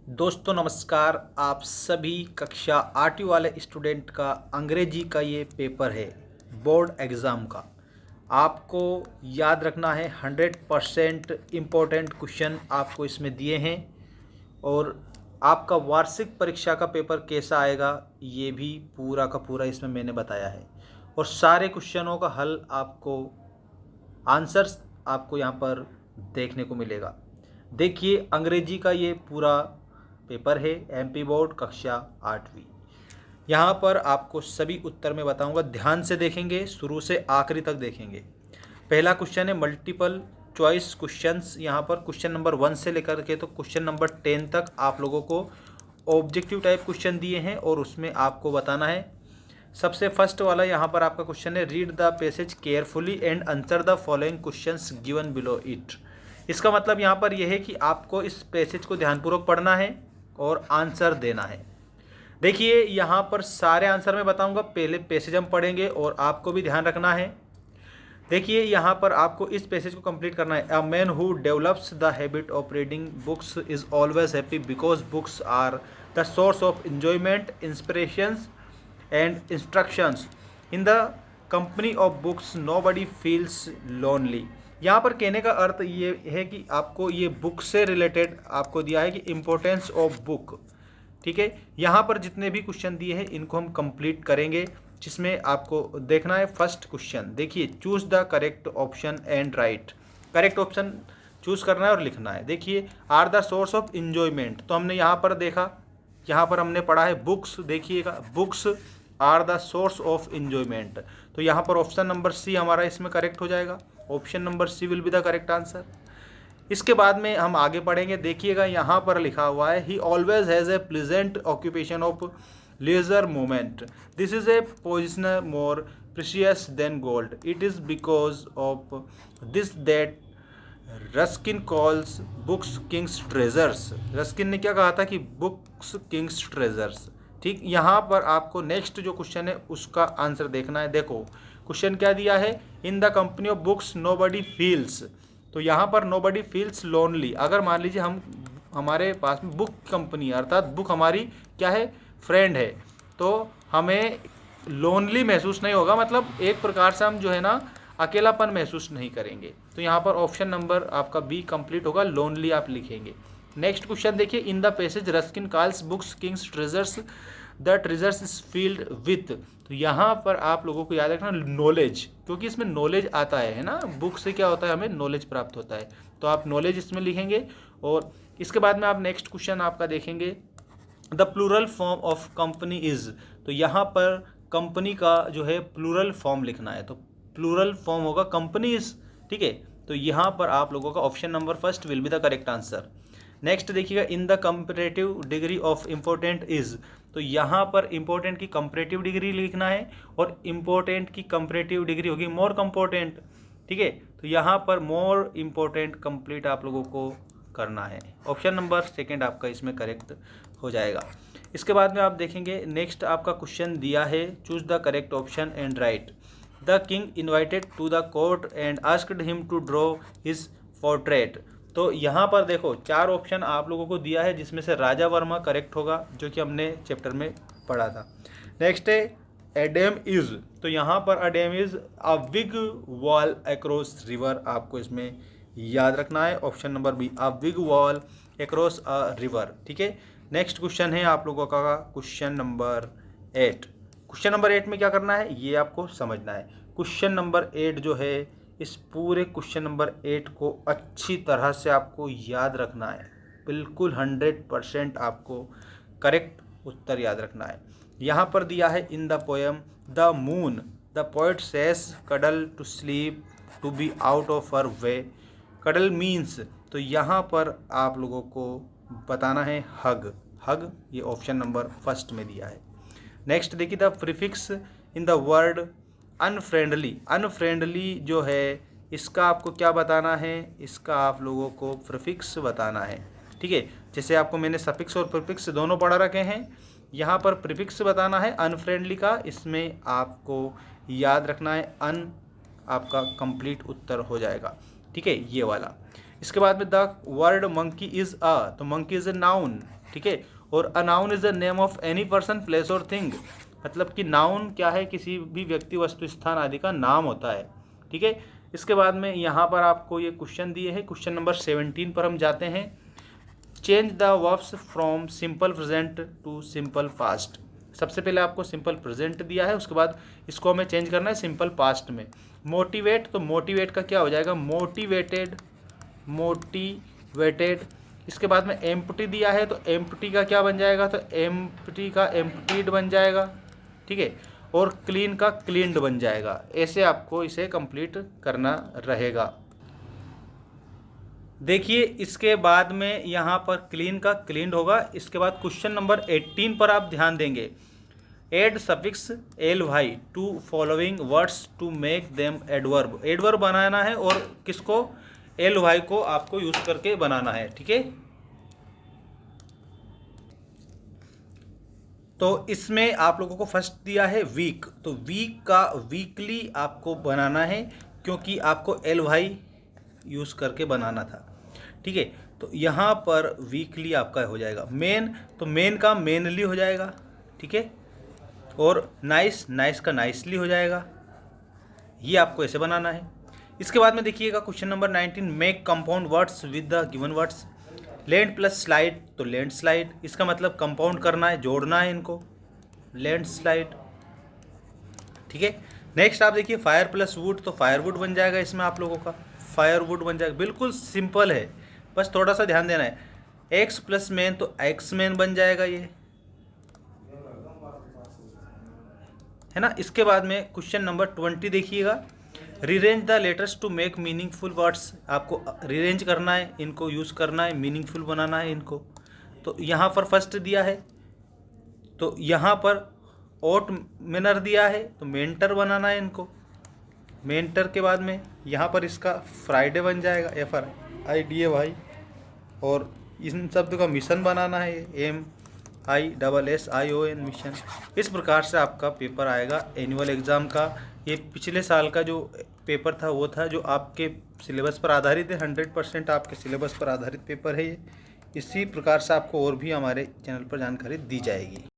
दोस्तों नमस्कार। आप सभी कक्षा 8वीं वाले स्टूडेंट का अंग्रेजी का ये पेपर है बोर्ड एग्ज़ाम का। आपको याद रखना है 100% इम्पोर्टेंट क्वेश्चन आपको इसमें दिए हैं और आपका वार्षिक परीक्षा का पेपर कैसा आएगा ये भी पूरा का पूरा इसमें मैंने बताया है और सारे क्वेश्चनों का हल आपको आंसर्स आपको यहाँ पर देखने को मिलेगा। देखिए अंग्रेजी का ये पूरा पेपर है एमपी बोर्ड कक्षा 8वीं। यहाँ पर आपको सभी उत्तर मैं बताऊंगा, ध्यान से देखेंगे, शुरू से आखिरी तक देखेंगे। पहला क्वेश्चन है मल्टीपल चॉइस क्वेश्चंस। यहाँ पर क्वेश्चन नंबर 1 से लेकर के तो क्वेश्चन नंबर 10 तक आप लोगों को ऑब्जेक्टिव टाइप क्वेश्चन दिए हैं और उसमें आपको बताना है। सबसे फर्स्ट वाला यहाँ पर आपका क्वेश्चन है read the passage carefully and answer the following questions given below it. इसका मतलब यहाँ पर यह है कि आपको इस पैसेज को ध्यानपूर्वक पढ़ना है और आंसर देना है। देखिए यहाँ पर सारे आंसर मैं बताऊंगा, पहले पैसेज हम पढ़ेंगे और आपको भी ध्यान रखना है। देखिए यहाँ पर आपको इस पैसेज को कंप्लीट करना है। A man who develops the habit of reading books is always happy because books are the source of enjoyment, inspirations and instructions. In the company of books nobody feels lonely. यहाँ पर कहने का अर्थ ये है कि आपको ये बुक से रिलेटेड आपको दिया है कि इम्पोर्टेंस ऑफ बुक। ठीक है, यहाँ पर जितने भी क्वेश्चन दिए हैं इनको हम कंप्लीट करेंगे, जिसमें आपको देखना है फर्स्ट क्वेश्चन। देखिए choose the correct option and write. Correct option choose करना है और लिखना है। देखिए are the source of enjoyment, तो हमने यहाँ पर देखा, यहाँ पर हमने पढ़ा है बुक्स। देखिएगा books are the source of enjoyment, तो यहाँ पर ऑप्शन नंबर सी हमारा इसमें करेक्ट हो जाएगा। Option number C will be the correct answer. इसके बाद में हम आगे पढ़ेंगे। देखिएगा यहाँ पर लिखा हुआ है ही always has a pleasant occupation of leisure moment. This is a position more precious than gold. It is because of this that Ruskin calls books Kings treasures. Ruskin ने क्या कहा था कि बुक्स किंग्स ट्रेजर्स। ठीक, यहाँ पर आपको next जो क्वेश्चन है उसका आंसर देखना है। देखो क्वेश्चन क्या दिया है, in the company of books nobody feels. तो यहाँ पर नोबडी फील्स लोनली। अगर मान लीजिए हमारे पास में बुक कंपनी अर्थात बुक हमारी क्या है, फ्रेंड है, तो हमें लोनली महसूस नहीं होगा, मतलब एक प्रकार से हम जो है ना अकेलापन महसूस नहीं करेंगे। तो यहाँ पर ऑप्शन नंबर आपका बी कंप्लीट होगा, लोनली आप लिखेंगे। नेक्स्ट क्वेश्चन देखिए, in the passage Ruskin calls books Kings treasures the treasures is field with. तो यहाँ पर आप लोगों को याद रखना नॉलेज, क्योंकि इसमें नॉलेज आता है ना, बुक से क्या होता है, हमें नॉलेज प्राप्त होता है, तो आप नॉलेज इसमें लिखेंगे। और इसके बाद में आप नेक्स्ट क्वेश्चन आपका देखेंगे, the plural form of company is. तो यहाँ पर कंपनी का जो है प्लूरल फॉर्म लिखना है, तो प्लूरल फॉर्म होगा कंपनीज। ठीक है, तो यहाँ पर आप लोगों का option number first will be the correct answer. Next देखिएगा, in the comparative degree of important is. तो यहाँ पर इम्पोर्टेंट की कंपैरेटिव डिग्री लिखना है और इम्पोर्टेंट की कंपैरेटिव डिग्री होगी मोर कंपोर्टेंट। ठीक है, तो यहाँ पर मोर इम्पोर्टेंट कंप्लीट आप लोगों को करना है। ऑप्शन नंबर सेकंड आपका इसमें करेक्ट हो जाएगा। इसके बाद में आप देखेंगे नेक्स्ट आपका क्वेश्चन दिया है, choose the correct option and write. The king invited to the court and asked him to draw his portrait. तो यहाँ पर देखो 4 ऑप्शन आप लोगों को दिया है, जिसमें से राजा वर्मा करेक्ट होगा, जो कि हमने चैप्टर में पढ़ा था। नेक्स्ट है एडेम इज। तो यहाँ पर a dam is a big wall across river, आपको इसमें याद रखना है। Option number B a big wall across a river. ठीक है, नेक्स्ट क्वेश्चन है आप लोगों का क्वेश्चन नंबर 8। क्वेश्चन नंबर 8 में क्या करना है ये आपको समझना है। क्वेश्चन नंबर 8 जो है, इस पूरे क्वेश्चन नंबर 8 को अच्छी तरह से आपको याद रखना है, बिल्कुल 100% आपको करेक्ट उत्तर याद रखना है। यहाँ पर दिया है, in the poem the moon the poet says cuddle to sleep to be out of her way. Cuddle means, तो यहाँ पर आप लोगों को बताना है हग। हग ये ऑप्शन नंबर फर्स्ट में दिया है। नेक्स्ट देखिए, the prefix in the word unfriendly. Unfriendly जो है इसका आपको क्या बताना है, इसका आप लोगों को प्रीफिक्स बताना है। ठीक है, जैसे आपको मैंने सफिक्स और प्रीफिक्स दोनों पढ़ा रखे हैं, यहाँ पर प्रीफिक्स बताना है अनफ्रेंडली का, इसमें आपको याद रखना है अन, आपका कंप्लीट उत्तर हो जाएगा। ठीक है, ये वाला। इसके बाद में the word monkey is a, तो मंकी इज अ नाउन, ठीक है। और a noun is the name of any person place और थिंग, मतलब कि नाउन क्या है, किसी भी व्यक्ति वस्तु स्थान आदि का नाम होता है, ठीक है। इसके बाद में यहाँ पर आपको ये क्वेश्चन दिए हैं, क्वेश्चन नंबर 17 पर हम जाते हैं। Change the verbs from simple present to simple past. सबसे पहले आपको सिंपल प्रेजेंट दिया है, उसके बाद इसको हमें चेंज करना है सिंपल पास्ट में। मोटिवेट, तो मोटिवेट का क्या हो जाएगा, मोटिवेटेड, मोटिवेटेड। इसके बाद में एम्प्टी दिया है, तो एम्प्टी का क्या बन जाएगा, तो एम्प्टी का एम्प्टीड बन जाएगा, ठीक है। और क्लीन का क्लीन्ड बन जाएगा। ऐसे आपको इसे कंप्लीट करना रहेगा। देखिए इसके बाद में यहाँ पर क्लीन का क्लीन्ड होगा। इसके बाद क्वेश्चन नंबर 18 पर आप ध्यान देंगे। Add suffix L Y to following words to make them adverb. Adverb बनाना है और किसको, एल वाई को आपको यूज करके बनाना है, ठीक है। तो इसमें आप लोगों को फर्स्ट दिया है वीक, तो वीक का वीकली आपको बनाना है, क्योंकि आपको एल वाई यूज़ करके बनाना था, ठीक है। तो यहाँ पर वीकली आपका हो जाएगा। मेन, तो मेन का मेनली हो जाएगा, ठीक है। और नाइस, नाइस का नाइसली हो जाएगा। ये आपको ऐसे बनाना है। इसके बाद में देखिएगा question number 19, make compound words with the given words. Land plus slide, तो लैंड स्लाइड, इसका मतलब कंपाउंड करना है, जोड़ना है इनको, लैंड स्लाइड, ठीक है। नेक्स्ट आप देखिए फायर प्लस वुड, तो फायरवुड बन जाएगा इसमें आप लोगों का, फायरवुड बन जाएगा। बिल्कुल सिंपल है, बस थोड़ा सा ध्यान देना है। एक्स प्लस मैन, तो एक्स मैन बन जाएगा ये, है ना। इसके बाद में क्वेश्चन नंबर 20 देखिएगा। Rearrange the letters to make meaningful words. आपको रीरेंज करना है, इनको यूज़ करना है, मीनिंगफुल बनाना है इनको। तो यहाँ पर फर्स्ट दिया है, तो यहाँ पर ओट मेनर दिया है, तो मेंटर बनाना है इनको। मेंटर के बाद में यहाँ पर इसका फ्राइडे बन जाएगा, FRIDAY। और इन शब्द का मिशन बनाना है, MISSION, मिशन। इस प्रकार से आपका पेपर आएगा एनुअल एग्ज़ाम का। ये पिछले साल का जो पेपर था वो था, जो आपके सिलेबस पर आधारित है, 100% आपके सिलेबस पर आधारित पेपर है ये। इसी प्रकार से आपको और भी हमारे चैनल पर जानकारी दी जाएगी।